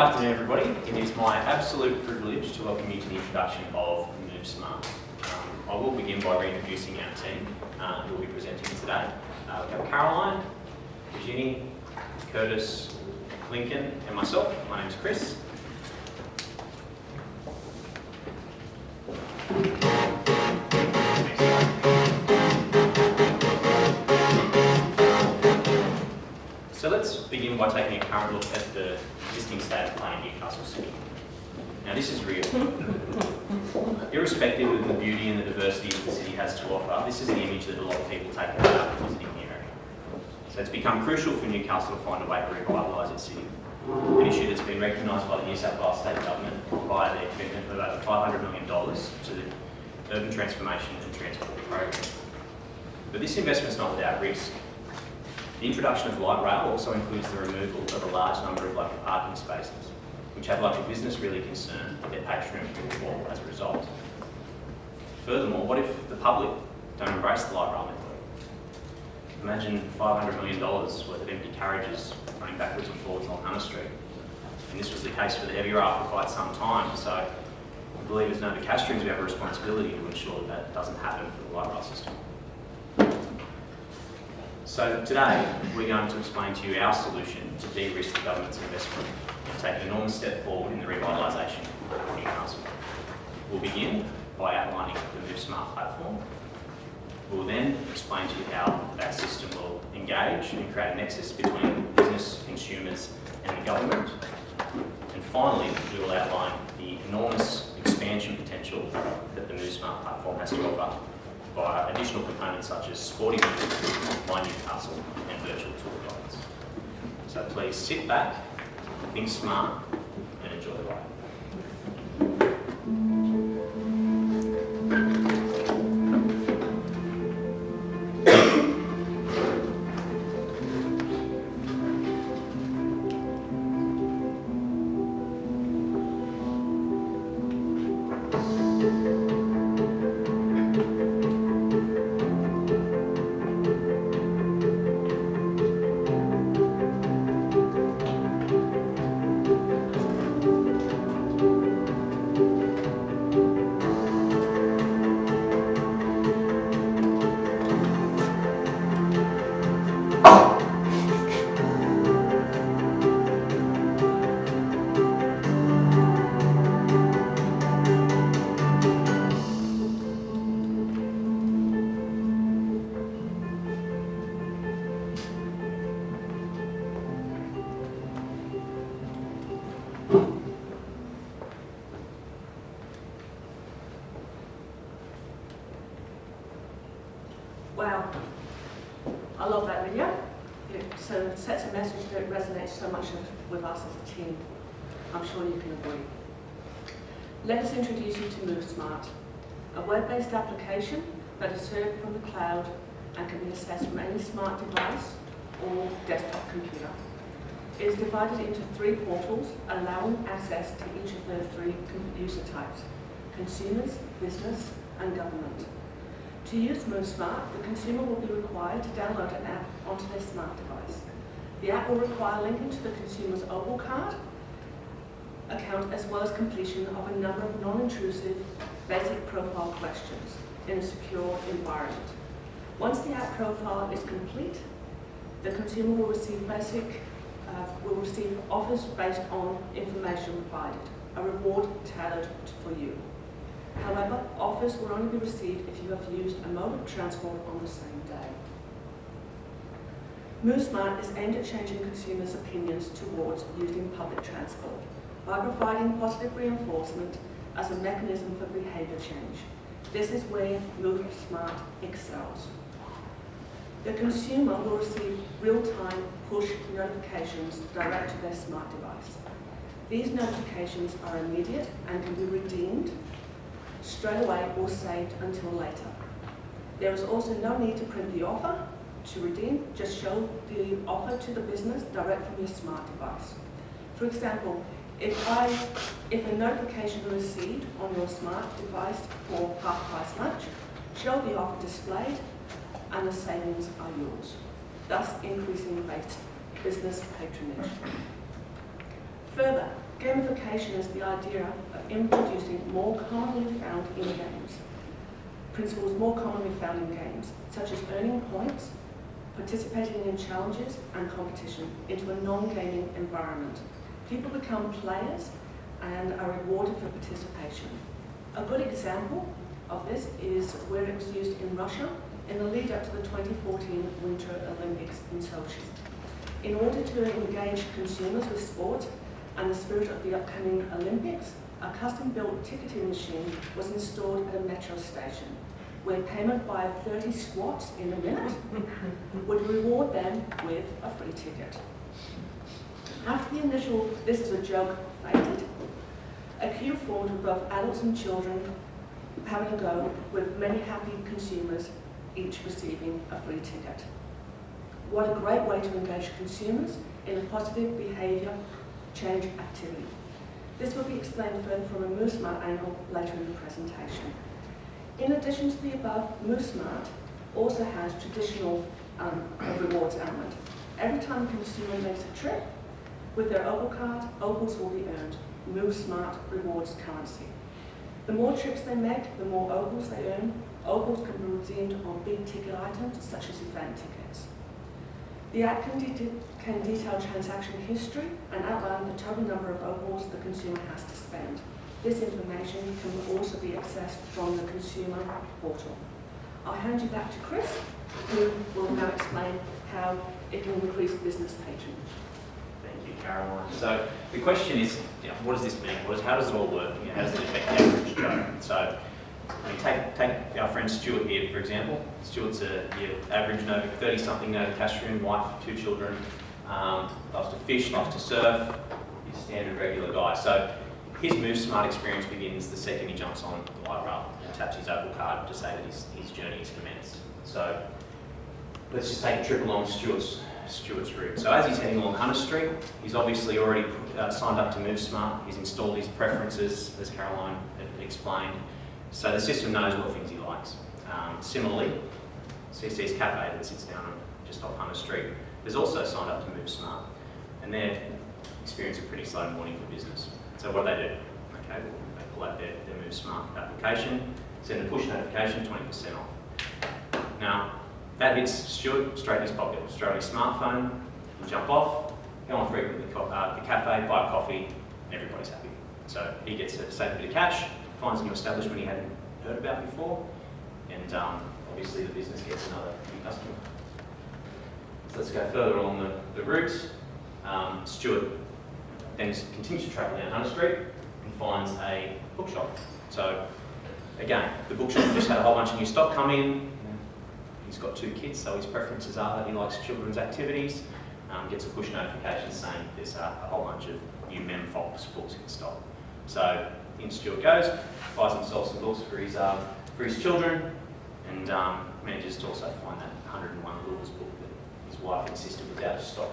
afternoon, everybody. It is my absolute privilege to welcome you to the introduction of MoveSmart. I will begin by reintroducing our team who will be presenting today. We have Caroline, Virginie, Curtis, Lincoln, and myself. My name is Chris. So let's begin by taking a current look at the existing state of play in Newcastle City. Now this is real. Irrespective of the beauty and the diversity that the city has to offer, this is the image that a lot of people take away after visiting the area. So it's become crucial for Newcastle to find a way to revitalise its city. An issue that's been recognised by the New South Wales State Government via their commitment of over $500 million to the Urban Transformation and Transport Program. But this investment is not without risk. The introduction of light rail also includes the removal of a large number of local parking spaces, which have local business really concerned that their patronage will fall as a result. Furthermore, what if the public don't embrace the light rail network? Imagine $500 million worth of empty carriages running backwards and forwards along Hunter Street. And this was the case for the heavy rail for quite some time, so I believe as Novocastrians we have a responsibility to ensure that doesn't happen for the light rail system. So today, we're going to explain to you our solution to de-risk the government's investment and take an enormous step forward in the revitalisation of Newcastle. We'll begin by outlining the MoveSmart platform. We'll then explain to you how that system will engage and create a nexus between business, consumers and the government. And finally, we will outline the enormous expansion potential that the MoveSmart platform has to offer via additional components such as sporting events, My Newcastle and virtual tour guides. So please sit back, think smart and enjoy the ride. Wow, I love that video. It sets a message that resonates so much with us as a team. I'm sure you can agree. Let us introduce you to MoveSmart, a web-based application that is served from the cloud and can be accessed from any smart device or desktop computer. It is divided into 3 portals, allowing access to each of the 3 user types: consumers, business, and government. To use MoveSmart, the consumer will be required to download an app onto their smart device. The app will require linking to the consumer's Opal card account as well as completion of a number of non-intrusive basic profile questions in a secure environment. Once the app profile is complete, the consumer will receive offers based on information provided, a reward tailored for you. However, offers will only be received if you have used a mode of transport on the same day. MoveSmart is aimed at changing consumers' opinions towards using public transport by providing positive reinforcement as a mechanism for behaviour change. This is where MoveSmart excels. The consumer will receive real-time push notifications direct to their smart device. These notifications are immediate and can be redeemed straight away or saved until later. There is also no need to print the offer to redeem, just show the offer to the business direct from your smart device. For example, if a notification is received on your smart device for half-price lunch, show the offer displayed and the savings are yours, thus increasing business patronage. Further, Gamification is the idea of introducing more commonly found in games, principles more commonly found in games, such as earning points, participating in challenges and competition into a non-gaming environment. People become players and are rewarded for participation. A good example of this is where it was used in Russia in the lead up to the 2014 Winter Olympics in Sochi. In order to engage consumers with sport and the spirit of the upcoming Olympics, a custom-built ticketing machine was installed at a metro station, where payment by 30 squats in a minute would reward them with a free ticket. After the initial "this is a joke" faded, a queue formed with both adults and children having a go, with many happy consumers each receiving a free ticket. What a great way to engage consumers in a positive behaviour change activity. This will be explained further from a MoveSmart angle later in the presentation. In addition to the above, MoveSmart also has traditional rewards element. Every time a consumer makes a trip with their Opal card, Opals will be earned, MoveSmart rewards currency. The more trips they make, the more Opals they earn. Opals can be redeemed on big ticket items such as event tickets. The app can detail transaction history and outline the total number of Opals the consumer has to spend. This information can also be accessed from the consumer portal. I'll hand you back to Chris, who will now explain how it can increase business patronage. Thank you, Caroline. So the question is, what does this mean? How does it all work? How does it affect the average Joe? So take our friend Stuart here, for example. Stuart's your average 30-something Novocastrian, wife, 2 children, loves to fish, loves to surf, he's a standard regular guy. So his MoveSmart experience begins the second he jumps on the light rail and taps his Opal card to say that his journey is commenced. So let's just take a trip along Stuart's route. So as he's heading along Hunter Street, he's obviously already signed up to MoveSmart. He's installed his preferences, as Caroline had explained. So the system knows what things he likes. Similarly, CC's Cafe that sits down just off Hunter Street is also signed up to MoveSmart, and they're experiencing a pretty slow morning for business. So what do? Okay, well, they pull out their MoveSmart application, send a push notification, 20% off. Now, that hits Stuart straight in his pocket, straight on his smartphone, he'll jump off, go on frequently the cafe, buy a coffee, and everybody's happy. So he gets to save a bit of cash, finds a new establishment he hadn't heard about before, and obviously the business gets another new customer. So let's go further along the route. Stuart then continues to travel down Hunter Street and finds a bookshop. So again, the bookshop just had a whole bunch of new stock come in. He's got 2 kids, so his preferences are that he likes children's activities. Gets a push notification saying there's a whole bunch of new Mem Fox books in stock. So in Stuart goes, buys himself some books for his children, and manages to also find that 101 Rules book that his wife insisted was out of stock.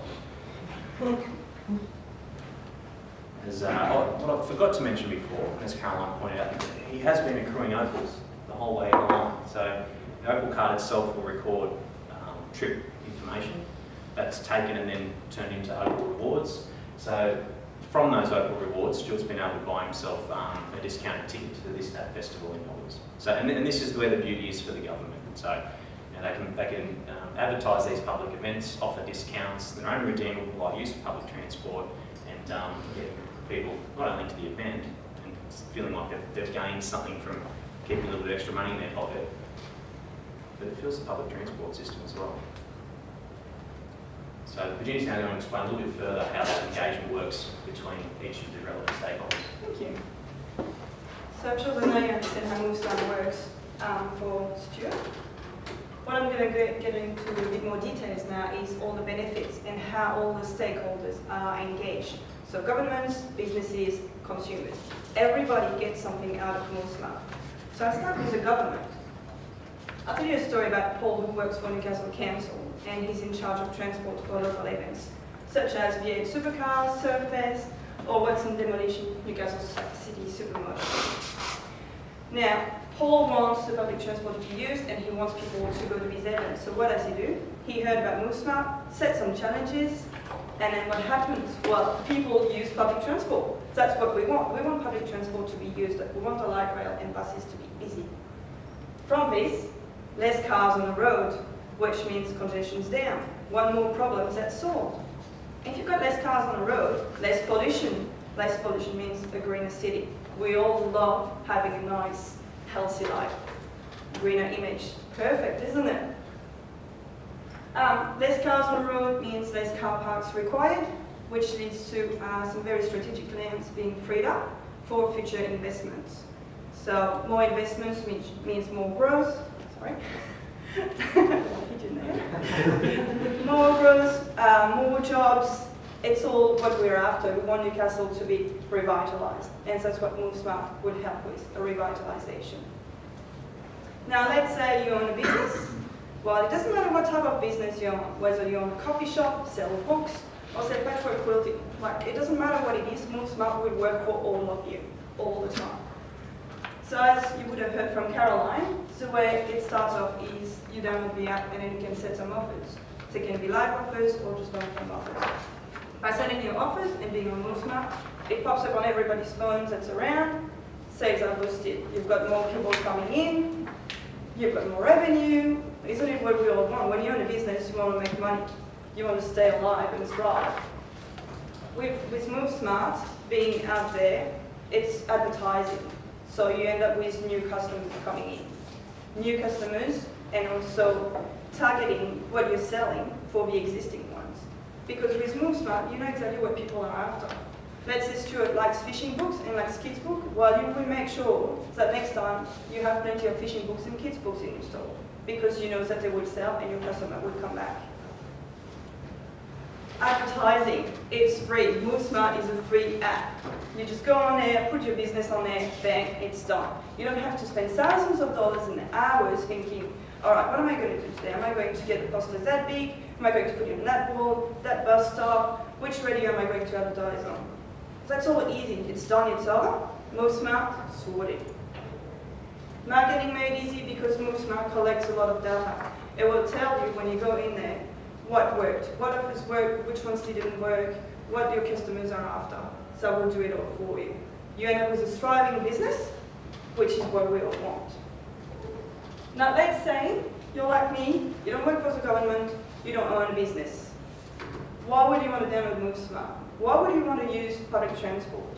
What I forgot to mention before, as Caroline pointed out, he has been accruing Opals the whole way along. So the Opal card itself will record trip information that's taken and then turned into Opal rewards. So from those Opal rewards, Stuart's been able to buy himself a discounted ticket to that festival in August. So, and this is where the beauty is for the government. So they can advertise these public events, offer discounts, they're only redeemable by use of public transport, and get people not only to the event and feeling like they've gained something from keeping a little bit extra money in their pocket, but it fills the public transport system as well. So Virginia's now going to explain a little bit further how that engagement works between each of the relevant stakeholders. Thank you. So I'm sure that now you understand how MoveSmart works for Stuart. What I'm going to get into a bit more details now is all the benefits and how all the stakeholders are engaged. So governments, businesses, consumers. Everybody gets something out of MoveSmart. So I'll start with the government. I'll tell you a story about Paul, who works for Newcastle Council, and he's in charge of transport for local events, such as V8 Supercars, Surfest, or works in demolition Newcastle City Supermarket. Now, Paul wants the public transport to be used, and he wants people to go to these events. So what does he do? He heard about MoveSmart, set some challenges, And then what happens? Well, people use public transport. That's what we want. We want public transport to be used. We want the light rail and buses to be busy. From this, less cars on the road, which means congestion's down. One more problem that's solved. If you've got less cars on the road, less pollution. Less pollution means a greener city. We all love having a nice, healthy life. Greener image. Perfect, isn't it? Less cars on the road means less car parks required, which leads to some very strategic lands being freed up for future investments. So more investments means more growth. Sorry. More growth, more jobs. It's all what we're after. We want Newcastle to be revitalised, and that's what Move Smart would help with, a revitalisation. Now let's say you own a business. Well, it doesn't matter what type of business you own, whether you own a coffee shop, sell books, or sell patchwork quilting. Like, it doesn't matter what it is, Move Smart will work for all of you, all the time. So as you would have heard from Caroline, the way it starts off is you download the app and then you can set some offers. So it can be live offers or just long-term offers. By setting your offers and being on Move Smart, it pops up on everybody's phones that's around, sales are boosted. You've got more people coming in, you've got more revenue. Isn't it what we all want? When you own a business, you want to make money. You want to stay alive and thrive. With Move Smart being out there, it's advertising. So you end up with new customers coming in. New customers, and also targeting what you're selling for the existing ones. Because with Move Smart, you know exactly what people are after. Let's say Stuart likes fishing books and likes kids' books. Well, you will make sure that next time you have plenty of fishing books and kids' books in your store, because you know that they will sell and your customer will come back. Advertising, it's free. Move Smart is a free app. You just go on there, put your business on there, bang, it's done. You don't have to spend thousands of dollars and hours thinking, all right, what am I going to do today? Am I going to get the posters that big? Am I going to put it on that wall, that bus stop? Which radio am I going to advertise on? That's all easy. It's done, it's over. Move Smart, sorted. Marketing made easy because Move Smart collects a lot of data. It will tell you when you go in there what worked, what offers worked, which ones didn't work, what your customers are after. So we'll do it all for you. You end up with a thriving business, which is what we all want. Now let's say you're like me, you don't work for the government, you don't own a business. Why would you want to download Move Smart? Why would you want to use public transport?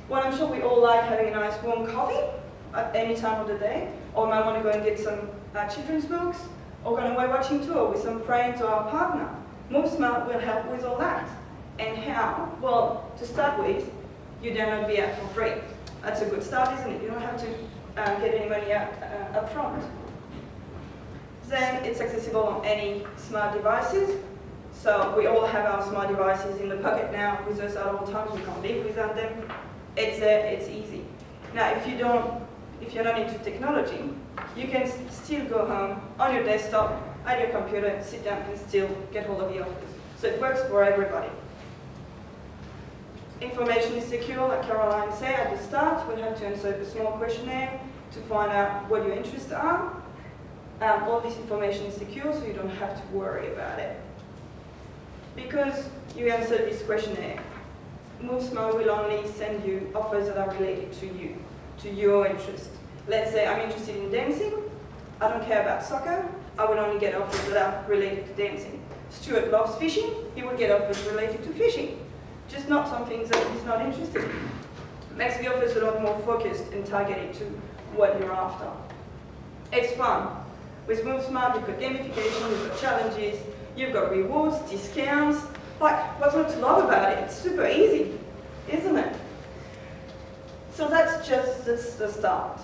Well, I'm sure we all like having a nice warm coffee at any time of the day, or might want to go and get some children's books, or going away watching tour with some friends or our partner. Move Smart will help with all that. And how? Well, to start with, you download the app for free. That's a good start, isn't it? You don't have to get any money up front. Then it's accessible on any smart devices. So we all have our smart devices in the pocket now with us at all times. We can't live without them. It's there, it's easy. Now, if you're not into technology, you can still go home on your desktop, at your computer, sit down and still get hold of the offers. So it works for everybody. Information is secure, like Caroline said at the start. We'll have to answer a small questionnaire to find out what your interests are. All this information is secure, so you don't have to worry about it. Because you answered this questionnaire, Move Smart will only send you offers that are related to you, to your interest. Let's say I'm interested in dancing, I don't care about soccer, I will only get offers that are related to dancing. Stuart loves fishing, he will get offers related to fishing, just not some things that he's not interested in. Makes the offers a lot more focused and targeted to what you're after. It's fun. With Move Smart, you've got gamification, you've got challenges, you've got rewards, discounts. Like, what's not to love about it? It's super easy, isn't it? So that's just the start.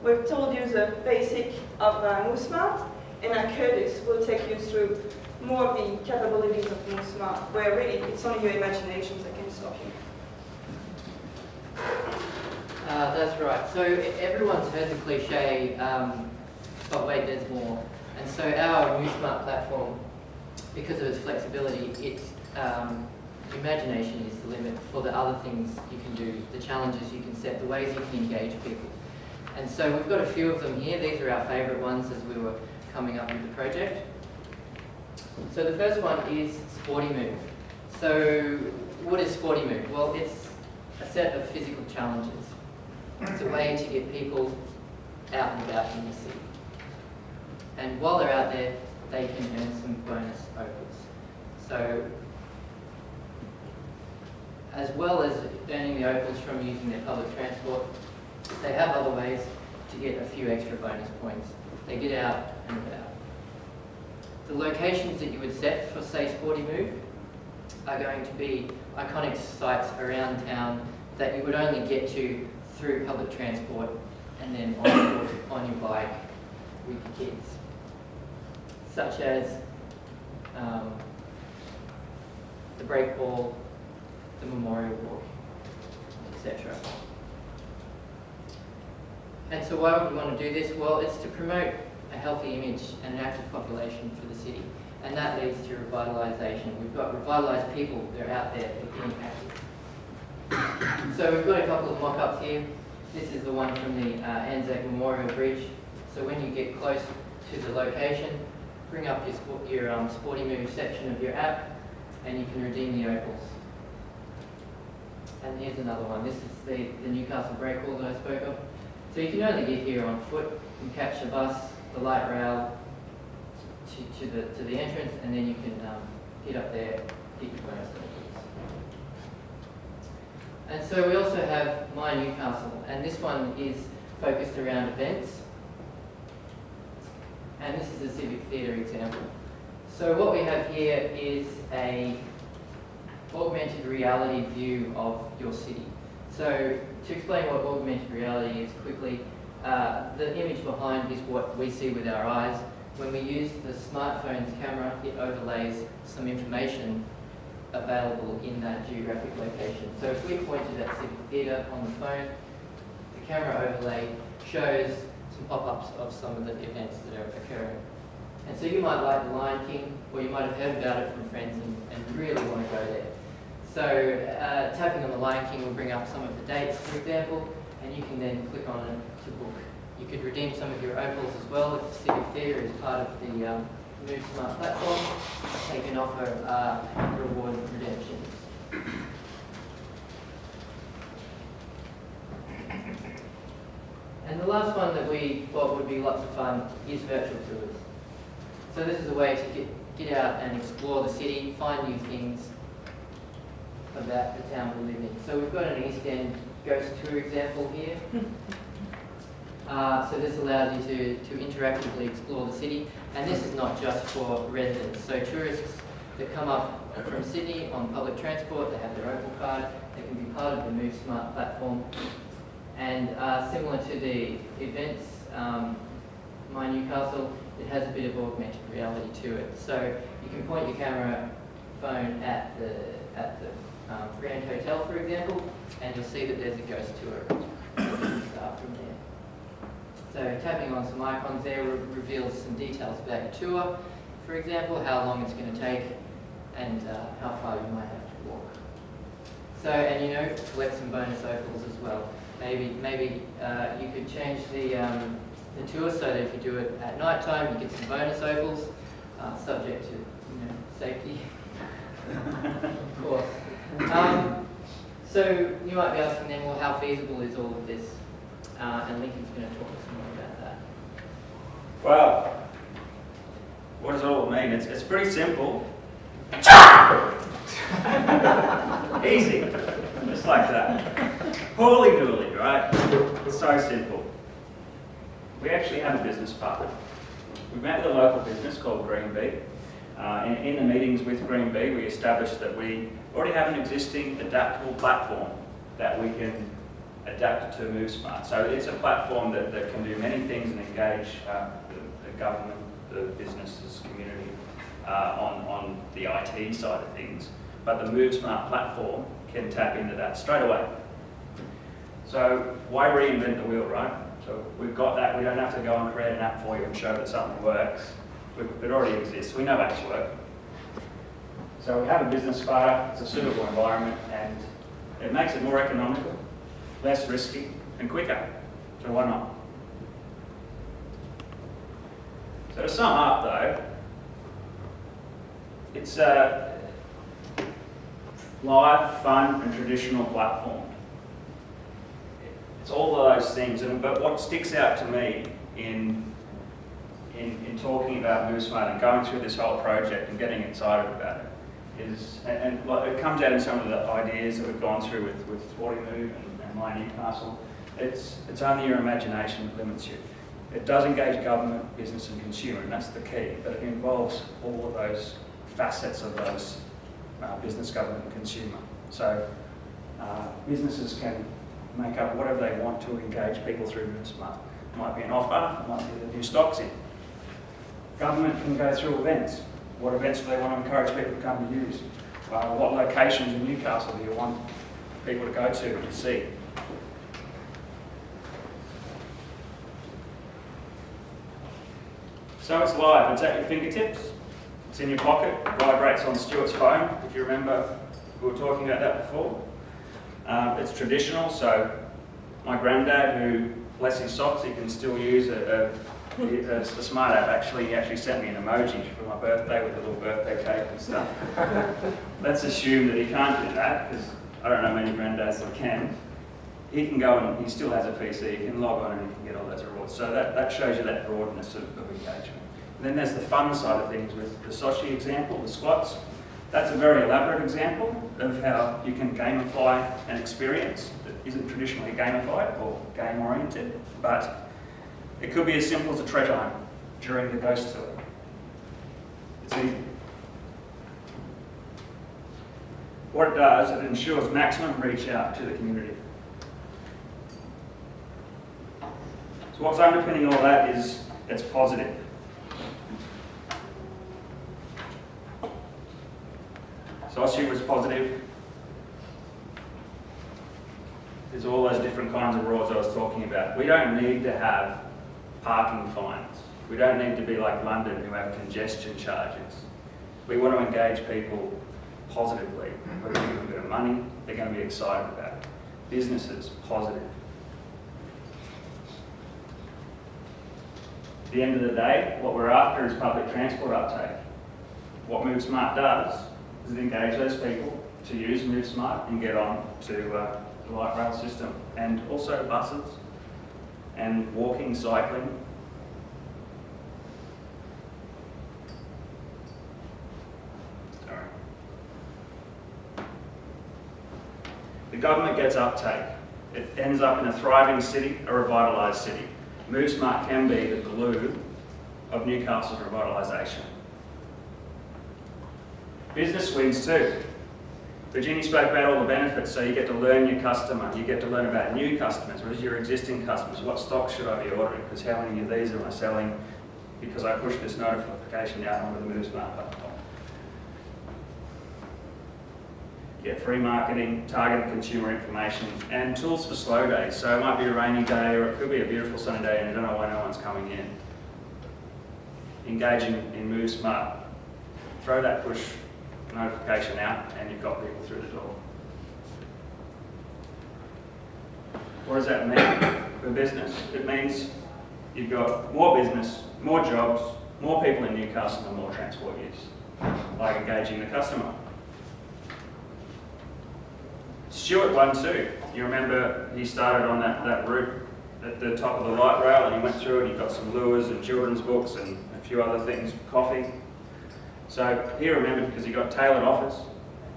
We've told you the basic of Move Smart, and now Curtis will take you through more of the capabilities of Move Smart, where really it's only your imaginations that can stop you. That's right. So everyone's heard the cliche, but wait, there's more. And so our Move Smart platform, because of its flexibility, imagination is the limit for the other things you can do, the challenges you can set, the ways you can engage people. And so we've got a few of them here. These are our favourite ones as we were coming up with the project. So the first one is Sporty Move. So what is Sporty Move? Well, it's a set of physical challenges. It's a way to get people out and about in the city. And while they're out there, they can earn some bonus opals. So as well as earning the opals from using their public transport, they have other ways to get a few extra bonus points. They get out and about. The locations that you would set for, say, Sporty Move are going to be iconic sites around town that you would only get to through public transport and then on your bike with your kids, such as the break ball, the memorial walk, etc. And so why would we want to do this? Well, it's to promote a healthy image and an active population for the city, and that leads to revitalisation. We've got revitalised people, they're out there, they're being active. So we've got a couple of mock-ups here. This is the one from the Anzac Memorial Bridge. So when you get close to the location, bring up your Sporty Move section of your app, and you can redeem the opals. And here's another one. This is the Newcastle break wall that I spoke of. So you can only get here on foot. You can catch the bus, the light rail to the entrance, and then you can get up there, get your bonus opals. And so we also have My Newcastle, and this one is focused around events. And this is a civic theatre example. So what we have here is a augmented reality view of your city. So to explain what augmented reality is quickly, the image behind is what we see with our eyes. When we use the smartphone's camera, it overlays some information available in that geographic location. So if we pointed at civic theatre on the phone, the camera overlay shows some pop-ups of some of the events that are occurring. And so you might like The Lion King, or you might have heard about it from friends and really want to go there. So tapping on The Lion King will bring up some of the dates, for example, and you can then click on it to book. You could redeem some of your opals as well if the civic theatre is part of the Move Smart platform. They can offer reward redemptions. And the last one that we thought would be lots of fun is virtual tours. So this is a way to get out and explore the city, find new things about the town we live in. So we've got an East End ghost tour example here. So this allows you to interactively explore the city, and this is not just for residents. So tourists that come up from Sydney on public transport, they have their Opal card, they can be part of the Move Smart platform. And similar to the events, My Newcastle, it has a bit of augmented reality to it. So you can point your camera phone at the Grand Hotel, for example, and you'll see that there's a ghost tour. You can start from there. So tapping on some icons there reveals some details about your tour. For example, how long it's going to take and how far you might have to walk. So, and you know, collect some bonus opals as well. Maybe you could change the tour so that if you do it at night time, you get some bonus opals, subject to safety, of course. So you might be asking then, well, how feasible is all of this? And Lincoln's going to talk us more about that. Well, what does it all mean? It's pretty simple. Easy, just like that. Holy dooly, right? It's so simple. We actually have a business partner. We met with a local business called Green Bee. In the meetings with Green Bee, we established that we already have an existing adaptable platform that we can adapt to Move Smart. So it's a platform that can do many things and engage the government, the businesses, community on the IT side of things. But the Move Smart platform can tap into that straight away. So why reinvent the wheel, right? So we've got that. We don't have to go and create an app for you and show that something works. It already exists. We know apps work. So we have a business partner. It's a suitable environment, and it makes it more economical, less risky, and quicker. So why not? So to sum up, though, it's live, fun and traditional platform. It's all of those things, but what sticks out to me in talking about MoveSmart and going through this whole project and getting excited about it is, and like, it comes out in some of the ideas that we've gone through with Sporting Move and My Newcastle. It's only your imagination that limits you. It does engage government, business and consumer, and that's the key, but it involves all of those facets of those business, government and consumer. So businesses can make up whatever they want to engage people through MoveSmart. It might be an offer, it might be the new stocks in. Government can go through events. What events do they want to encourage people to come to use? What locations in Newcastle do you want people to go to see? So it's live, it's at your fingertips, it's in your pocket, it vibrates on Stuart's phone, if you remember, we were talking about that before. It's traditional, so my granddad, who, bless his socks, he can still use a smart app. Actually, he actually sent me an emoji for my birthday with a little birthday cake and stuff. Let's assume that he can't do that, because I don't know many granddads that can. He can go and he still has a PC, he can log on and he can get all those rewards. So that shows you that broadness of engagement. And then there's the fun side of things with the Sochi example, the squats. That's a very elaborate example of how you can gamify an experience that isn't traditionally gamified or game-oriented, but it could be as simple as a treasure hunt during the ghost tour. It's easy. What it does, it ensures maximum reach out to the community. So what's underpinning all that is it's positive. Sochi was positive. There's all those different kinds of rewards I was talking about. We don't need to have parking fines. We don't need to be like London, who have congestion charges. We want to engage people positively. We're going to give them a bit of money, they're going to be excited about it. Businesses, positive. At the end of the day, what we're after is public transport uptake. What MoveSmart does is it engage those people to use MoveSmart and get on to the light rail system, and also buses and walking, cycling. Sorry. The government gets uptake. It ends up in a thriving city, a revitalised city. MoveSmart can be the glue of Newcastle's revitalisation. Business wins too. Virginia spoke about all the benefits, so you get to learn your customer, you get to learn about new customers, whereas your existing customers, what stock should I be ordering, because how many of these am I selling because I pushed this notification out onto the MoveSmart platform. Get free marketing, targeted consumer information, and tools for slow days. So it might be a rainy day, or it could be a beautiful sunny day and you don't know why no one's coming in. Engaging in MoveSmart. Throw that push notification out and you've got people through the door. What does that mean for business? It means you've got more business, more jobs, more people in Newcastle and more transport use, like engaging the customer. Stuart won too. You remember he started on that route at the top of the light rail and he went through and he got some lures and children's books and a few other things, coffee. So he remembered because he got tailored offers,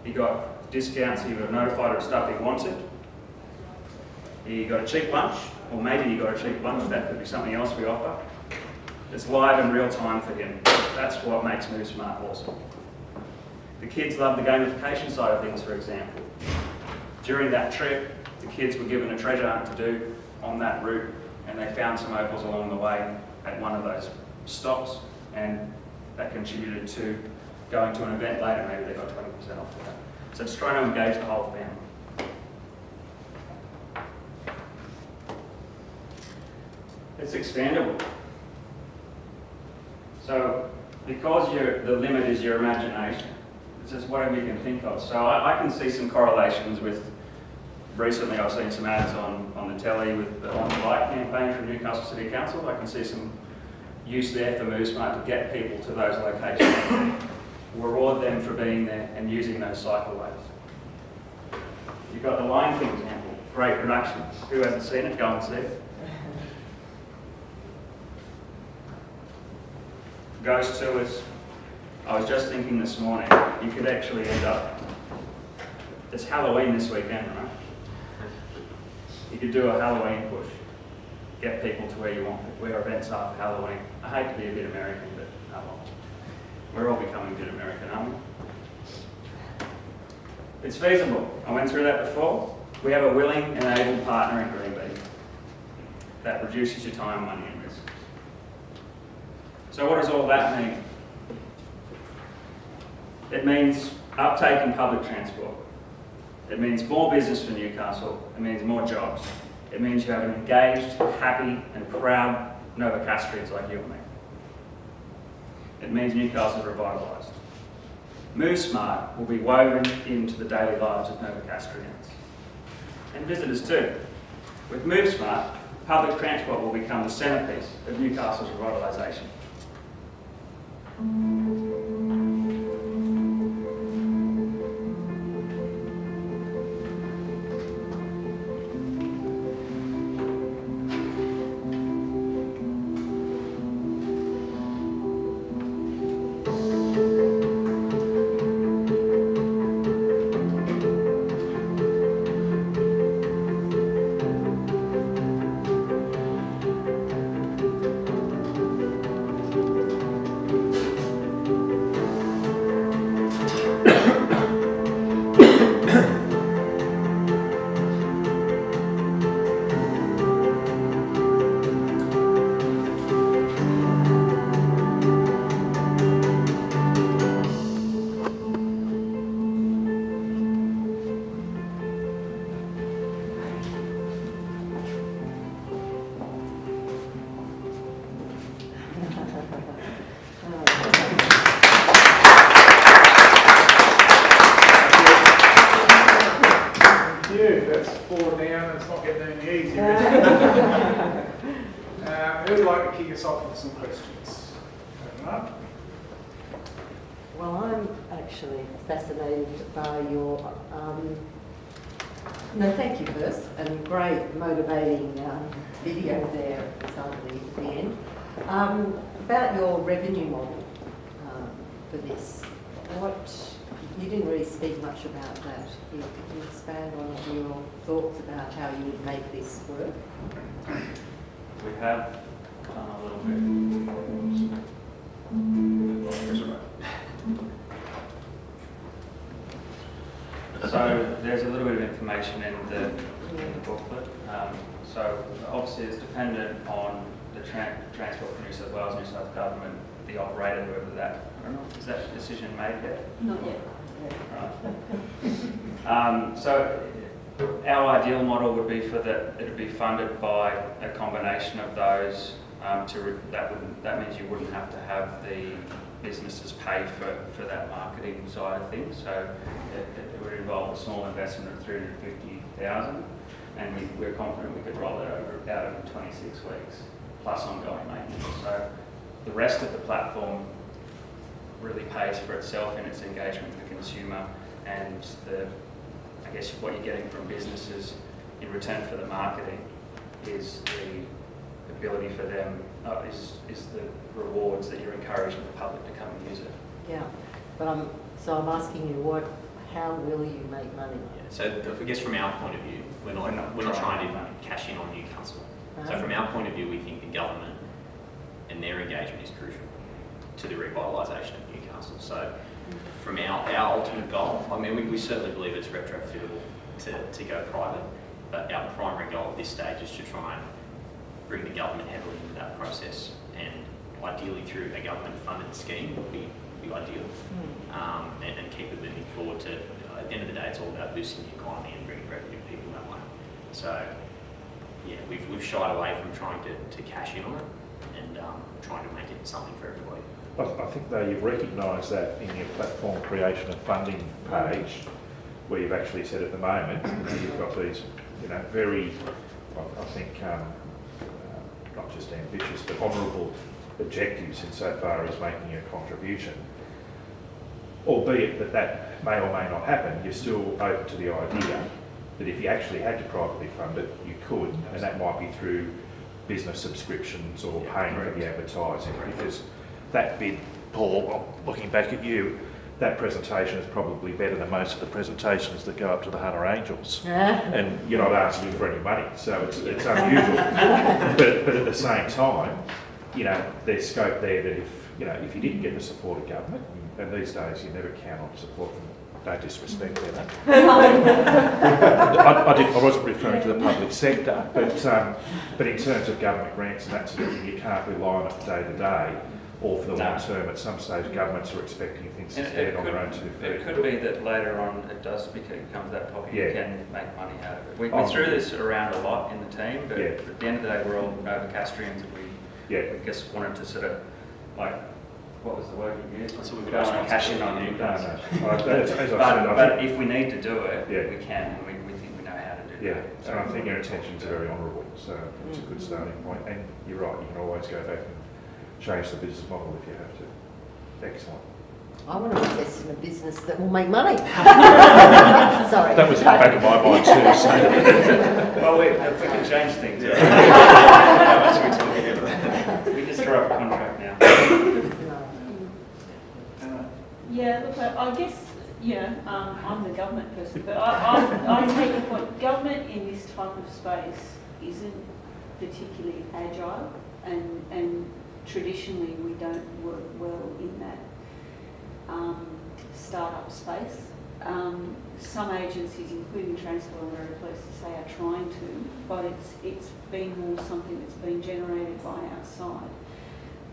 he got discounts, he got notified of stuff he wanted, he got a cheap lunch, or maybe he got a cheap lunch, that could be something else we offer. It's live in real time for him. That's what makes MoveSmart awesome. The kids love the gamification side of things, for example. During that trip, the kids were given a treasure hunt to do on that route, and they found some opals along the way at one of those stops, and that contributed to going to an event later. Maybe they got 20% off of that. So it's trying to engage the whole family. It's expandable. So because the limit is your imagination, it's just whatever you can think of. So I can see some correlations with, recently I've seen some ads on the telly with the On the Light campaign from Newcastle City Council. I can see some use there for MoveSmart to get people to those locations, reward them for being there and using those cycleways. You've got the Lion King example, great production. Who hasn't seen it? Go and see it. Ghost tours. I was just thinking this morning, you could actually end up, it's Halloween this weekend, right? You could do a Halloween push. Get people to where you want, where events are for Halloween. I hate to be a bit American, but oh well. We're all becoming a bit American, aren't we? It's feasible. I went through that before. We have a willing and able partner in Greenbee that reduces your time, money and risk. So what does all that mean? It means uptake in public transport. It means more business for Newcastle. It means more jobs. It means you have an engaged, happy and proud Novocastrians like you and me. It means Newcastle's revitalised. Move Smart will be woven into the daily lives of Novocastrians and visitors too. With Move Smart, public transport will become the centrepiece of Newcastle's revitalisation. Who'd like to kick us off with some questions? Everyone? Well, I'm actually fascinated by your, no, thank you first, and great motivating video there at the end. About your revenue model for this. You didn't really speak much about that. Could you expand on your thoughts about how you would make this work? We have done a little bit. So there's a little bit of information in the booklet. So obviously it's dependent on the Transport for New South Wales, New South Government, the operator, whoever that. I don't know, is that decision made yet? Not yet. Right. So our ideal model would be for that it would be funded by a combination of those. That means you wouldn't have to have the businesses pay for that marketing side of things. So it would involve a small investment of $350,000, and we're confident we could roll it out over 26 weeks plus ongoing maintenance. So the rest of the platform really pays for itself in its engagement with the consumer, and I guess what you're getting from businesses in return for the marketing is the ability for them, is the rewards that you're encouraging the public to come and use it. Yeah, but I'm asking you, how will you make money? Yeah, so I guess from our point of view, we're not trying to cash in on Newcastle. So from our point of view, we think the government and their engagement is crucial to the revitalisation of Newcastle. So from our ultimate goal, I mean, we certainly believe it's retrofittable to go private, but our primary goal at this stage is to try and bring the government heavily into that process, and ideally through a government-funded scheme would be ideal, and keep it moving forward to, at the end of the day, it's all about boosting the economy and bringing revenue to people that way. So, yeah, we've shied away from trying to cash in on it and trying to make it something for everybody. I think though you've recognised that in your platform creation and funding page, where you've actually said at the moment, you've got these, very, I think, not just ambitious but honourable objectives insofar as making a contribution. Albeit that may or may not happen, you're still open to the idea that if you actually had to privately fund it, you could, and that might be through business subscriptions or Yeah, paying for correct. the advertising, because that bid, Paul, looking back at you, that presentation is probably better than most of the presentations that go up to the Hunter Angels. And you're not asking for any money, so it's unusual. but at the same time, you know, there's scope there that if you didn't get the support of government, and these days you never count on support from, no disrespect there, I wasn't referring to the public sector, but in terms of government grants and that sort of thing, you can't rely on it day to day or for the long term. At some stage, governments are expecting things to stand on their own 2 feet. It could be that later on it does become that topic, you Yeah. can make money out of it. We Oh. threw this around a lot in the team, but Yeah. at the end of the day, we're all Novocastrians, and Yeah. we just wanted to sort of, like, what was the word you used? So we've We got don't want to cash in on responsibility. you No, guys. no. As I said, I But think, if we need to do it, Yeah. we can, and we think we know how to do yeah, that. so I think your intentions are very honourable, so it's a good starting point. And you're right, you can always go back and change the business model if you have to. Excellent. I want to invest in a business that will make money. Sorry. That was in the back of my mind too, so. Well, if we can change things, How much are we talking about? we just draw up a contract now. Yeah, look, I guess, I'm the government person, but I take the point, government in this type of space isn't particularly agile, and traditionally we don't work well in that startup space. Some agencies, including Transport, I'm very pleased to say, are trying to, but it's been more something that's been generated by outside.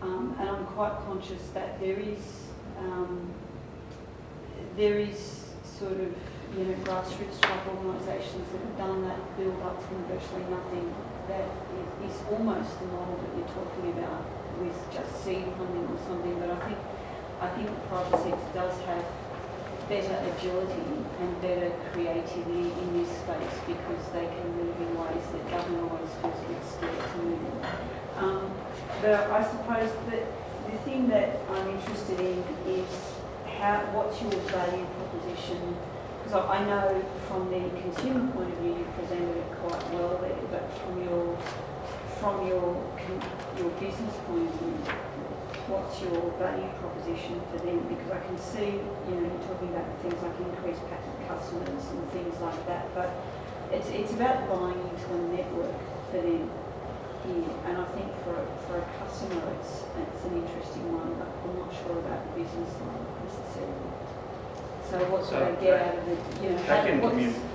And I'm quite conscious that there is sort of, grassroots type organisations that have done that build up from virtually nothing, that is almost the model that you're talking about with just seed funding or something. But I think the private sector does have better agility and better creativity in this space because they can move in ways that government always feels a bit scared to move in. But I suppose that the thing that I'm interested in is what's your value proposition? Because I know from the consumer point of view you presented it quite well there, but from your business point of view, what's your value proposition for them? Because I can see, you're talking about things like increased customers and things like that, but it's about buying into a network for them here. And I think for a customer, it's an interesting one, but I'm not sure about the business side necessarily. So what do they get out of it?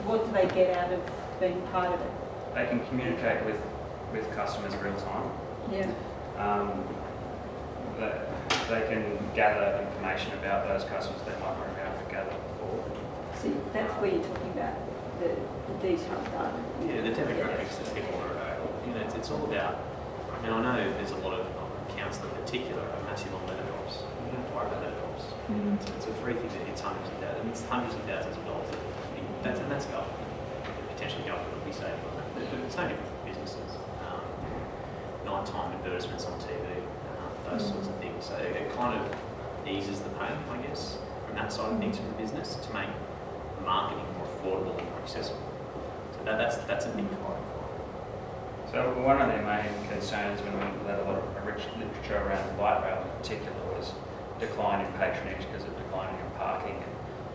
What do they get out of being part of it? They can communicate with customers real time. Yeah. They can gather information about those customers they might not have been able to gather before. See, that's where you're talking about the detailed data. Yeah, the demographics that people are available. It's all about, I know there's a lot of accounts in particular are massive on letter drops. You don't have to worry about letter drops. It's a free thing that hits hundreds of thousands. It's hundreds of thousands of dollars. And that's government. Potentially government will be saving on that. But it's no different for businesses. Nighttime advertisements on TV, those sorts of things. So it kind of eases the pain, I guess, from that side of things for the business to make marketing more affordable and more accessible. So that's a big part. So one of their main concerns when we had a lot of rich literature around light rail in particular was decline in patronage because of declining in parking,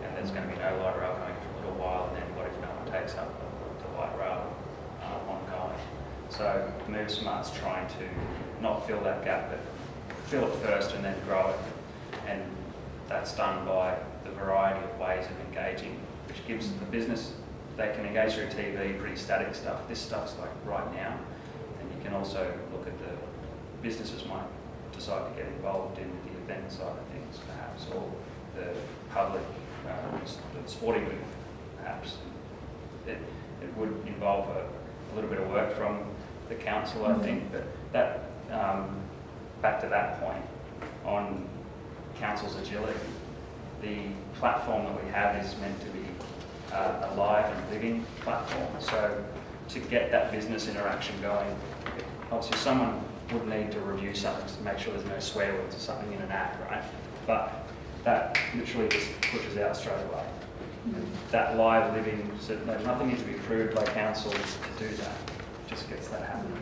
and there's going to be no light rail going for a little while, and then what if no one takes up the light rail ongoing? So Move Smart's trying to not fill that gap, but fill it first and then grow it, and that's done by the variety of ways of engaging, which gives the business, they can engage through TV, pretty static stuff. This stuff's like right now, and you can also look at the businesses might decide to get involved in the event side of things, perhaps, or the public, the sporting booth, perhaps. It would involve a little bit of work from the council, I think, but that back to that point on council's agility, the platform that we have is meant to be a live and living platform. So to get that business interaction going, obviously someone would need to review something to make sure there's no swear words or something in an ad, right? But that literally just pushes out straight away. that live living, so nothing needs to be approved by council to do that, just gets that happening.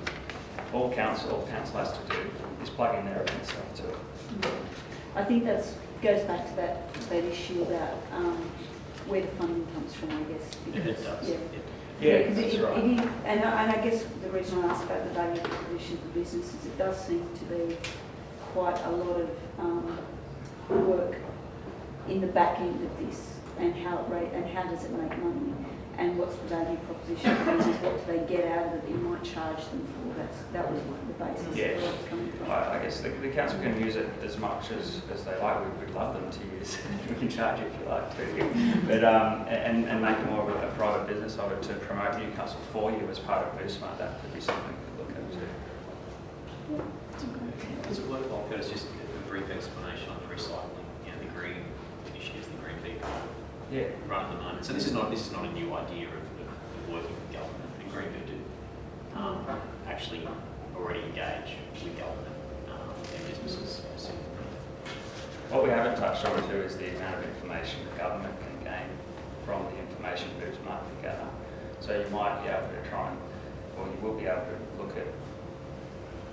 All council has to do is plug in their event stuff to it. I think that goes back to that issue about where the funding comes from, I guess. It does. Yeah. Yeah, because that's it right. is, and I guess the reason I asked about the value proposition for businesses, it does seem to be quite a lot of work in the back end of this, and how does it make money, and what's the value proposition for business, what do they get out of it that you might charge them for. That was the basis of where it's coming from. I guess the council can use it as much as they like. We'd love them to use it. We can charge if you like to. But, and make it more of a private business of it to promote Newcastle for you as part of BoostSmart. That could be something we could look at too. Is it worthwhile, Curtis, just a brief explanation on the recycling, the green initiatives, the green vehicle run at the moment? So this is not a new idea of working with government. The Green do actually already engage with government and businesses. What we haven't touched on too is the amount of information the government can gain from the information BoostSmart can gather. So you might be able to you will be able to look at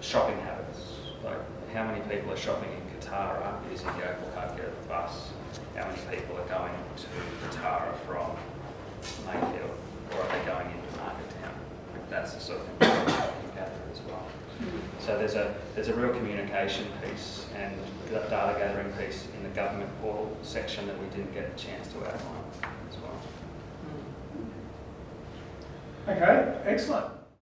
shopping habits, like how many people are shopping in Katara using the Opal Card Get the bus, how many people are going to Katara from Mayfield, or are they going into Market Town? That's the sort of information we can gather as well. So there's a real communication piece and data gathering piece in the government portal section that we didn't get a chance to outline as well. Okay, excellent.